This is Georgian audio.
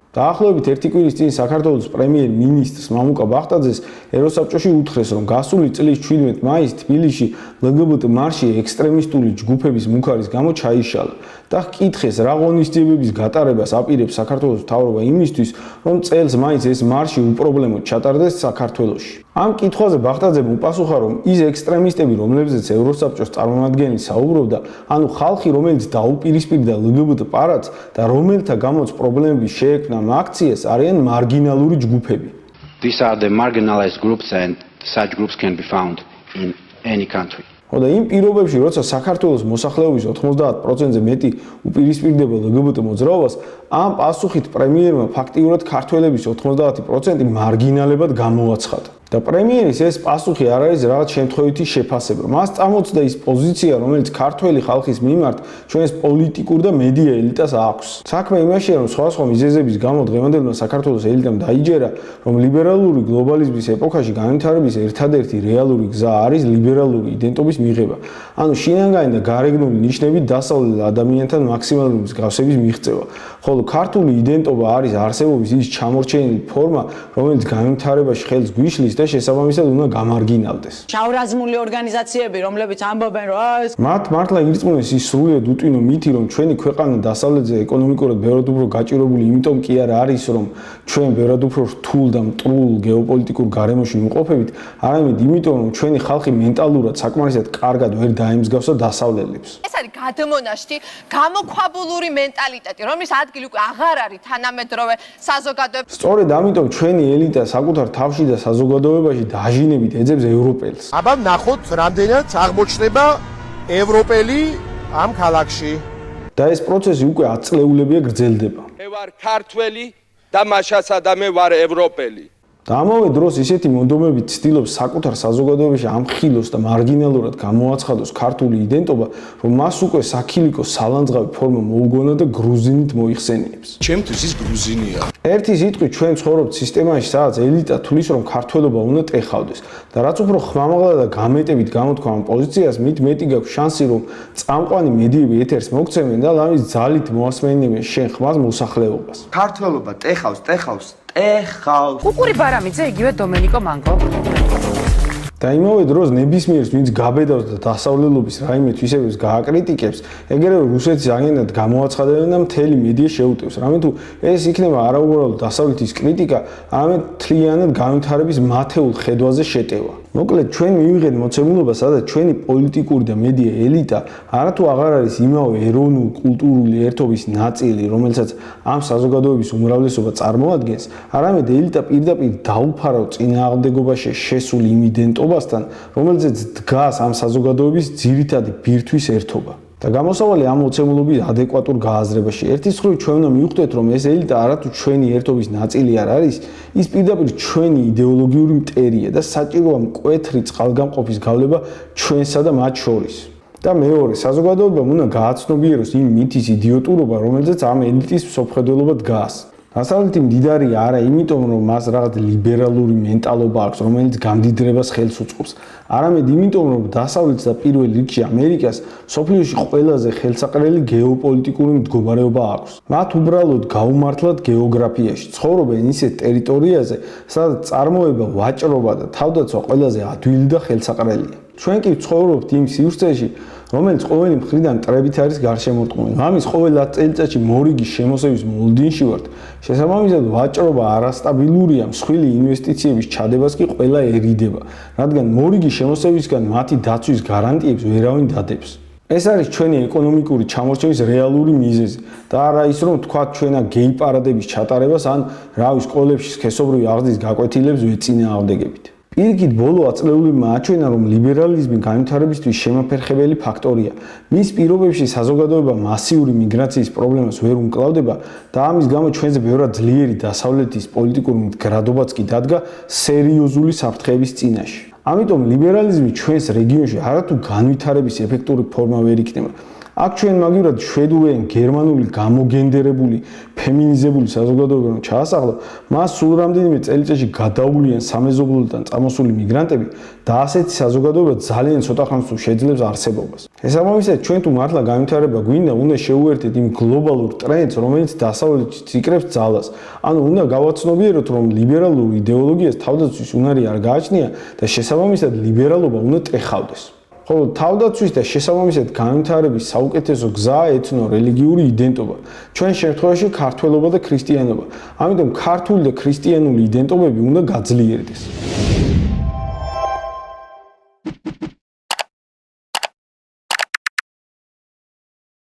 დაახლოებით 1 კვირის წინ საქართველოს პრემიერ-მინისტრს მამუკა ბახტაძეს ევროსაბჭოში უთხრეს, რომ გასული წლის 17 მაისს თბილისში LGBT მარში ექსტრემისტული ჯგუფების მუქარის გამო ჩაიშალა და ჰკითხეს, რა ღონისძიებების გატარებას აპირებს საქართველოს მთავრობა იმისთვის, რომ წელს მაინც ეს მარში უპრობლემოდ ჩატარდეს საქართველოში. ამ კითხვაზე ბახტაძემ უპასუხა, რომ ის ექსტრემისტები, რომლებზეც ევროსაბჭოს წარმომადგენელი საუბრობდა, ანუ ხალხი, რომელიც დაუპირისპირდა LGBT პარადს და რომელთა გამოც პრობლემები შეექმნა ამ აქციას, არიან მარგინალური ჯგუფები. These are the marginalized groups and such groups can be found in any country. და იმ პირობებში, როცა საქართველოს მოსახლეობის 90%-ზე მეტი უპირისპირდება LGBT მოძრაობას, ამ პასუხით პრემიერმა ფაქტიურად ქართველების 90% მარგინალებად გამოაცხადა. და პრემიერის ეს პასუხი არ არის რაღაც შემთხვევითი შეფასება. მას წამოწდა ის პოზიცია, რომელიც ქართველი ხალხის მიმართ ჩვენს პოლიტიკურ და მედია ელიტას აქვს. საქმე იმაშია, რომ სხვადასხვა მიზეზების გამო დღევანდელმა საქართველოს ელიტამ დაიჯერა, რომ ლიბერალური გლობალიზმის ეპოქაში განვითარების ერთადერთი რეალური გზა არის ლიბერალური იდენტობის მიღება. ანუ შინაგანი და გარეგნული ნიშნებით დასავლელ ადამიანთან მაქსიმალური მსგავსების მიღწევა. ხოლო ქართული იდენტობა არის არსებობის ის ჩამორჩენილი ფორმა, რომელიც განვითარებაში ხელს გვიშლის და შესაბამისად უნდა გამარგინალდეს. შავრაზმული ორგანიზაციები, რომლებიც ამბობენ, რომ მათ მართლა ირწმუნეს ის სრულიად უტვინო მითი, რომ ჩვენი ქვეყანა დასავლეთზე ეკონომიკურად ბევრად უფრო გაჭირებული, იმიტომ კი არ არის, რომ ჩვენ ბევრად უფრო რთულ და მტრულ გეოპოლიტიკურ გარემოში ვიმყოფებით, არამედ იმიტომ, რომ ჩვენი ხალხი მენტალურად საკმარისად კარგად ვერ დაემსგავსა დასავლელებს. ეს არის გადმონაშთი, გამოქვაბულური მენტალიტეტი, რომლის ადგილი უკვე აღარ არის თანამედროვე საზოგადოებაში. სწორედ ამიტომ ჩვენი ელიტა საკუთარ თავში და საზოგადოებაში დაჟინებით ეძებს ევროპელს. აბა ნახოთ, რამდენად აღმოჩნდება ევროპელი ამ ქალაქში. და ეს პროცესი უკვე 10 წლეულებია გრძელდება. მე ვარ ქართველი და მაშასა და მე ვარ ევროპელი. და ამავე დროს ისეთი მონდომებით ცდილობს საკუთარ საზოგადოებაში ამხილოს და მარგინალურად გამოაცხადოს ქართული იდენტობა, რომ მას უკვე საქილიკო სალანძღავი ფორმა მოუგონა და გრუზინით მოიხსენიებს. ჩემთვის ის გრუზინია. ერთი სიტყვით ჩვენ ცხოვრობთ სისტემაში, სადაც ელიტა თulis, რომ ქართველობა უნდა ტეხავდეს და რაც უფრო ხმამაღლა და გამეტებით გამოთქვა ამ პოზიციას, მით მეტი გაქვს შანსი, რომ წამყვანი მედიები ეთერს მოგცემენ და ამის ძალით მოასმენებენ შენ ხმას მოსახლეობას. ქართველობა ტეხავს. კუკური ბარამიძე, იგივე დომენიკო მანგო. და იმავე დროს ნებისმიერს, ვინც გაბედავს და დასავლელობის რაიმე თვისებებს გააკრიტიკებს, ეგრევე რუსეთის აგენტად გამოაცხადებენ და მთელი მედია შეუტევს. რამე თუ ეს იქნება არა უბრალოდ დასავლეთის კრიტიკა, არამედ მთლიანად განვითარების მათეულ ხედვაზე შეტევა. მოკლედ, ჩვენ მივიღეთ მოცემულობა, სადაც ჩვენი პოლიტიკური და მედია ელიტა არათუ აღარ არის იმავე ეროვნულ-კულტურული ერთობის ნაწილი, რომელსაც ამ საზოგადოების უმრავლესობა წარმოადგენს, არამედ ელიტა პირდაპირ დაუფარავ წინააღმდეგობაში შესულ იმ იდენტობასთან, რომელზეც დგას ამ საზოგადოების ძირითადი ბირთვის ერთობა. და გამოსავალი ამ მოცემულობის ადეკვატურ გააზრებაში. ერთის მხრივ ჩვენ უნდა მივხვდეთ, რომ ეს ელიტა არათუ ჩვენი ერთობის ნაწილი არ არის, ის პირდაპირ ჩვენი იდეოლოგიური მტერია და საჭიროა მკვეთრი წყალგამყოფის გავლება ჩვენსა და მათ შორის. და მეორე, საზოგადოებამ უნდა გააცნობიეროს იმ მითის იდიოტურობა, რომელზეც ამ ელიტის მსოფლმხედველობა დგას. დასავლეთი მდიდარია არა იმიტომ, რომ მას რაღაც ლიბერალური მენტალობა აქვს, რომელიც გამდიდრებას ხელს უწყობს, არამედ იმიტომ, რომ დასავლეთს და პირველ რიგში ამერიკას სოფლიოში ყველაზე ხელსაყრელი გეოპოლიტიკური მდგომარეობა აქვს. მათ უბრალოდ გაუმართლად გეოგრაფიაში ცხოვრობენ ისეთ ტერიტორიაზე, სადაც წარმოება, ვაჭრობა და თავდაცვა ყველაზე ადვილი და ხელსაყრელია. ჩვენ კი ცხოვრობთ იმ სივრცეში, რომელიც ყოველი მხრიდან მტრებით არის გარშემორტყმული. ამის ყოველ 10 წელიწადში მორიგი შემოსევის მოლოდინში ვართ. შესაბამისად, ვაჭრობა არასტაბილურია, მსხვილი ინვესტიციების ჩადებას კი ყველა ერიდება, რადგან მორიგი შემოსევისგან მათი დაცვის გარანტიებს ვერავინ დადებს. ეს არის ჩვენი ეკონომიკური ჩამორჩევის რეალური მიზეზი და არა ის, რომ თქვა ჩვენა გეი პარადების ჩატარებას ან რავის სკოლებში სქესობრივი აღზრდის გაკვეთილებს ვეწინააღმდეგებით. პირიქით, ბოლო 10 წლეულებმა აჩვენა, რომ ლიბერალიზმი განვითარებისთვის შემაფერხებელი ფაქტორია. მის პირობებში საზოგადოება მასიური მიგრაციის პრობლემას ვერ უმკლავდება და ამის გამო ჩვენზე ბევრად ძლიერი დასავლეთის პოლიტიკური მდგრადობაც კი დადგა სერიოზული საფრთხეების წინაშე. ამიტომ ლიბერალიზმი ჩვენს რეგიონში არათუ განვითარების ეფექტური ფორმა ვერ იქნება. აქ ჩვენ მაგივრად შვედური ან გერმანული გამოგენდერებული ფემინიზებული საზოგადოება რომ ჩაასახლო, მას სულ რამდენიმე წელიწადში გადაუვლიან სამეზობლოდან წამოსული მიგრანტები და ასეთი საზოგადოება ძალიან ცოტა ხანს შეძლებს არსებობას. შესაბამისად, ჩვენ თუ მართლა განვითარება გვინდა, უნდა შევუერთდეთ იმ გლობალურ ტრენდს, რომელიც დასავლეთით იკრებს ძალას. ანუ უნდა გავაცნობიეროთ, რომ ლიბერალურ იდეოლოგიას თავდაცვის უნარი არ გააჩნია და შესაბამისად ლიბერალობა უნდა ტრეხავდეს. ხოლო თავდაცვის და შესაბამისად განვითარების საუკეთესო გზაა ეთნო-რელიგიური იდენტობა. ჩვენ შემთხვევაში ქართველობა და ქრისტიანობა. ამიტომ ქართული და ქრისტიანული იდენტობები უნდა გაძლიერდეს.